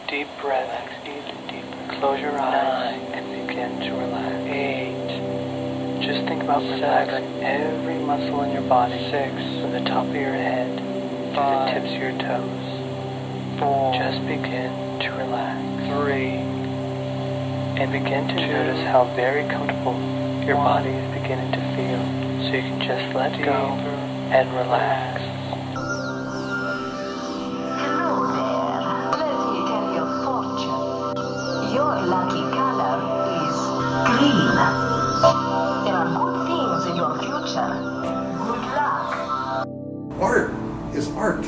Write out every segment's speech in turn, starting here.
Deep breath. Relax even deeper. Close your eyes. 9. And begin to relax. 8. Just think about relaxing every muscle in your body. 6. From the top of your head to the tips of your toes. 4. Just begin to relax. 3. And begin to notice how very comfortable your body is beginning to feel. So you can just let go and relax. Hello there. Let me tell you a fortune. Your lucky color is green. There are good things in your future. Good luck. Art is art.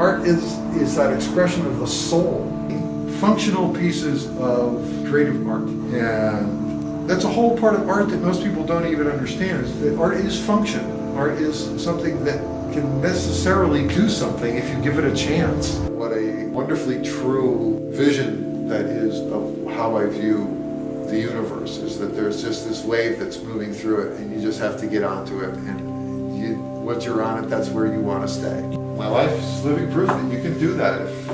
Art is that expression of the soul. Functional pieces of creative art. And that's a whole part of art that most people don't even understand, is that art is function. Art is something that can necessarily do something if you give it a chance. What a wonderfully true vision that is of how I view the universe, is that there's just this wave that's moving through it and you just have to get onto it, and once you're on it, that's where you want to stay. My life is living proof that you can do that. If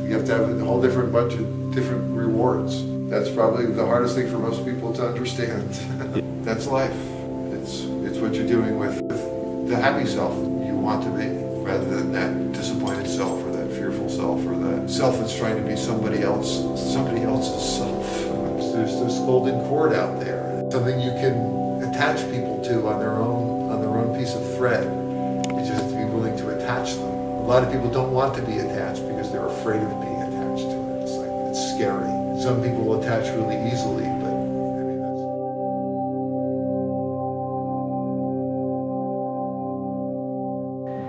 you have to have a whole different bunch of different rewards. That's probably the hardest thing for most people to understand. That's life. It's what you're doing with the happy self you want to be, rather than that disappointed self or that fearful self or that self that's trying to be somebody else's self. There's this golden cord out there, something you can attach people to on their own piece of thread. You just have to be willing to attach them. A lot of people don't want to be attached because they're afraid of being attached to it. It's scary. Some people will attach really easily, but I mean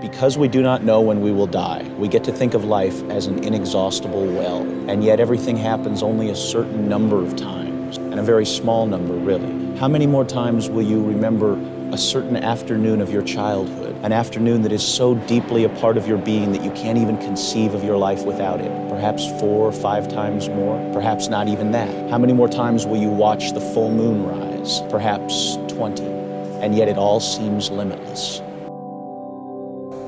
that's... Because we do not know when we will die, we get to think of life as an inexhaustible well, and yet everything happens only a certain number of times, and a very small number, really. How many more times will you remember a certain afternoon of your childhood? An afternoon that is so deeply a part of your being that you can't even conceive of your life without it. Perhaps 4 or 5 times more, perhaps not even that. How many more times will you watch the full moon rise? Perhaps 20. And yet it all seems limitless.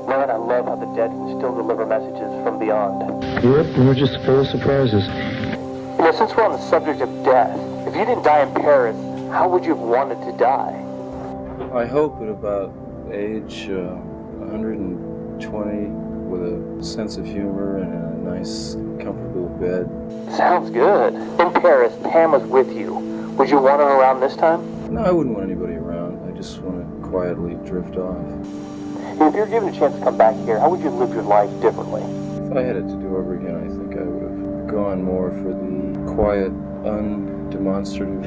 Man, I love how the dead can still deliver messages from beyond. Yep, and we're just full of surprises. You know, since we're on the subject of death, if you didn't die in Paris, how would you have wanted to die? I hope at about age 120 with a sense of humor and a nice, comfortable bed. Sounds good. In Paris, Pam was with you. Would you want her around this time? No, I wouldn't want anybody around. I just want to quietly drift off. If you're given a chance to come back here, how would you live your life differently? If I had it to do over again, I think I would have gone more for the quiet, undemonstrative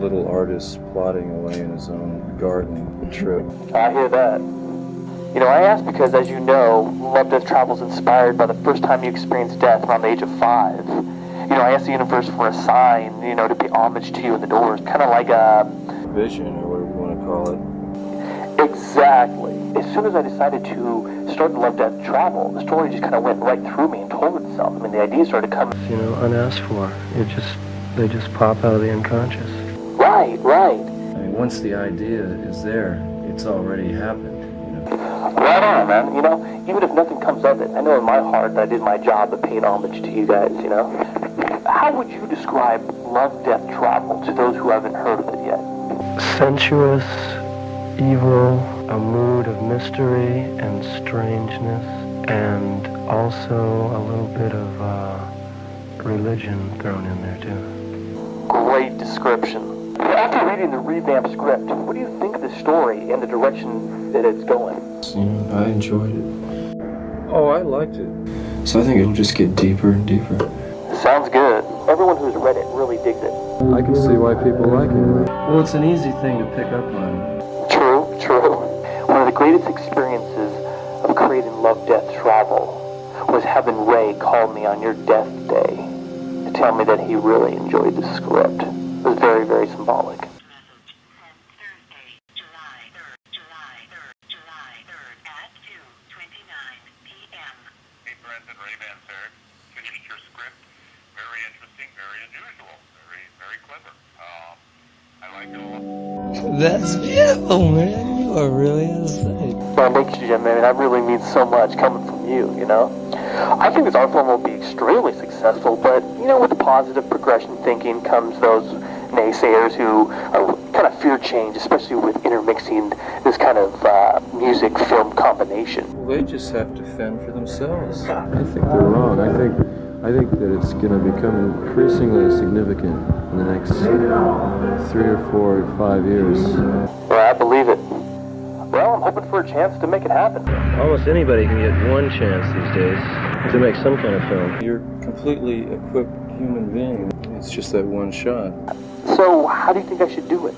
little artist plodding away in his own garden trip. I hear that. You know, I ask because, as you know, Love, Death, Travel is inspired by the first time you experienced death around the age of 5. You know, I asked the universe for a sign, you know, to pay homage to you in the doors, kind of like a... vision, or whatever you want to call it. Exactly. As soon as I decided to start Love, Death, Travel, the story just kind of went right through me and told itself. I mean, the ideas started coming. You know, unasked for. They just pop out of the unconscious. Right. I mean, once the idea is there, it's already happened, you know. Right on, man. You know, even if nothing comes of it, I know in my heart that I did my job of paying homage to you guys, you know. How would you describe Love, Death, Travel to those who haven't heard of it yet? Sensuous, evil, a mood of mystery and strangeness, and also a little bit of religion thrown in there too. Great description. After reading the revamped script, what do you think of the story and the direction that it's going? You know, I enjoyed it. Oh, I liked it. So I think it'll just get deeper and deeper. Sounds good. Everyone who's read it really digs it. I can see why people like it. Well, it's an easy thing to pick up on. True. One of the greatest experiences of creating Love, Death, Travel was having Ray call me on your death day to tell me that he really enjoyed the script. It was very, very symbolic. That's beautiful, man. You are really insane. Man, thank you, Jim, man. That really means so much coming from you, you know? I think this art form will be extremely successful, but, you know, with the positive progression thinking comes those naysayers who kind of fear change, especially with intermixing this kind of music-film combination. Well, they just have to fend for themselves. I think they're wrong. I think that it's going to become increasingly significant in the next 3 or 4 or 5 years. Well, I believe it. Well, I'm hoping for a chance to make it happen. Almost anybody can get one chance these days to make some kind of film. You're a completely equipped human being. It's just that one shot. So, how do you think I should do it?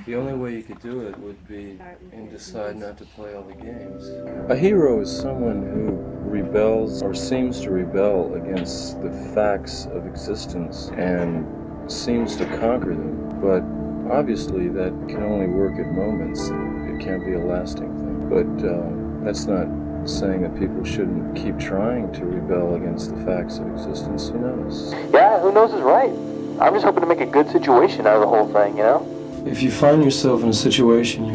The only way you could do it would be and decide not to play all the games. A hero is someone who rebels or seems to rebel against the facts of existence and seems to conquer them. But obviously that can only work at moments. It can't be a lasting thing. But that's not saying that people shouldn't keep trying to rebel against the facts of existence. Who knows? Yeah, who knows is right. I'm just hoping to make a good situation out of the whole thing, you know? If you find yourself in a situation,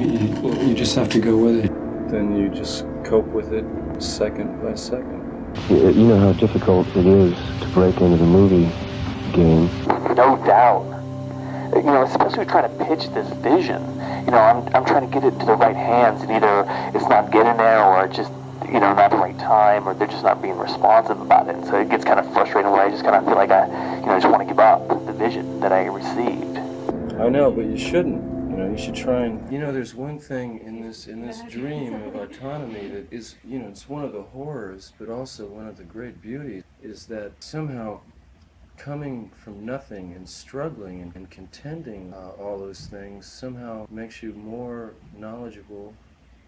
you just have to go with it. Then you just cope with it second by second. You know how difficult it is to break into the movie game. No doubt. You know, especially trying to pitch this vision. You know, I'm trying to get it into the right hands, and either it's not getting there, or just, you know, not the right time, or they're just not being responsive about it. And so it gets kind of frustrating where I just kind of feel like I just want to give up the vision that I received. I know, but you shouldn't. You know, you should try and... You know, there's one thing in this dream of autonomy that is, you know, it's one of the horrors, but also one of the great beauties, is that somehow coming from nothing and struggling and contending all those things somehow makes you more knowledgeable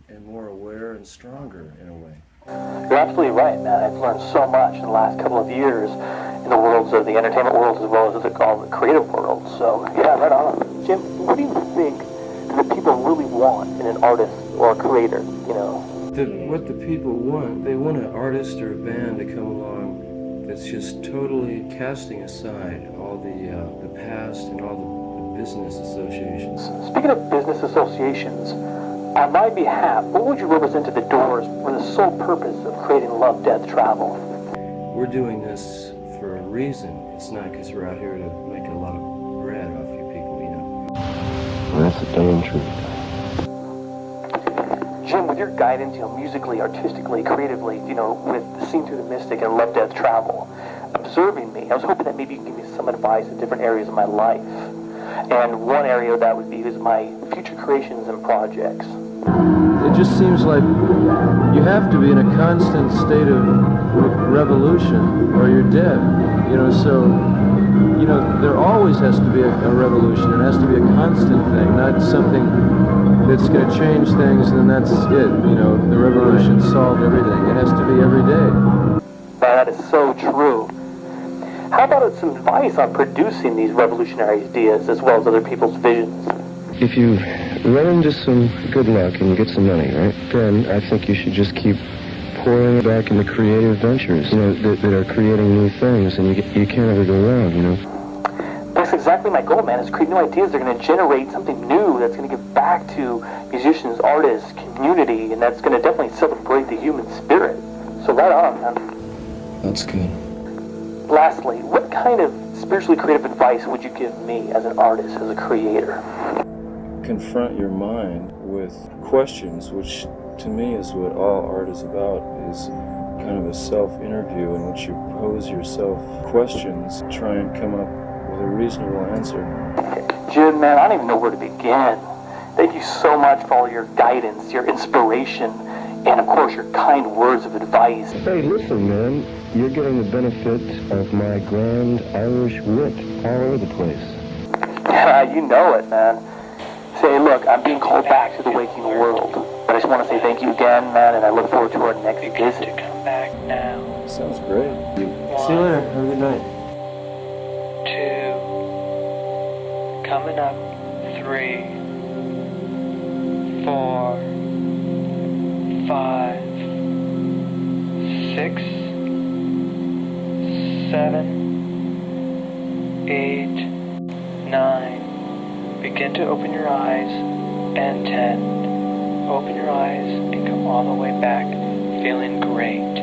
and more aware and stronger in a way. You're absolutely right, man. I've learned so much in the last couple of years in the worlds of the entertainment world as well as the creative world. So, yeah, right on. Jim, what do you think that the people really want in an artist or a creator, you know? What the people want, they want an artist or a band to come along that's just totally casting aside all the past and all the business associations. Speaking of business associations, on my behalf, what would you represent to the Doors for the sole purpose of creating Love, Death, Travel? We're doing this for a reason. It's not because we're out here to make a lot of bread off you people, you know. Well, that's the damn truth. Jim, with your guidance, you know, musically, artistically, creatively, you know, with Seen Through the Mystic and Love, Death, Travel, observing me, I was hoping that maybe you could give me some advice in different areas of my life. And one area that would be is my future creations and projects. It just seems like you have to be in a constant state of revolution or you're dead. You know, so, you know, there always has to be a revolution. It has to be a constant thing, not something that's going to change things and that's it. You know, the revolution solved everything. It has to be every day. That is so true. How about some advice on producing these revolutionary ideas as well as other people's visions? If you run into some good luck and you get some money, right, then I think you should just keep pouring back into creative ventures, you know, that are creating new things, and you can't ever go wrong, you know. That's exactly my goal, man, is create new ideas that are going to generate something new that's going to give back to musicians, artists, community, and that's going to definitely celebrate the human spirit. So right on, man. That's good. Lastly, what kind of spiritually creative advice would you give me as an artist, as a creator? Confront your mind with questions, which to me is what all art is about, is kind of a self-interview in which you pose yourself questions, try and come up with a reasonable answer. Jim, man, I don't even know where to begin. Thank you so much for all your guidance, your inspiration, and of course your kind words of advice. Hey, listen, man, you're getting the benefit of my grand Irish wit all over the place. You know it, man. Say, look, I'm being called back to the waking world. But I just want to say thank you again, man, and I look forward to our next visit. Come back now. Sounds great. See you later. Have a good night. 2. Coming up. 3. 4. 5. 6. 7. 8. 9. Begin to open your eyes, and 10. Open your eyes and come all the way back, feeling great.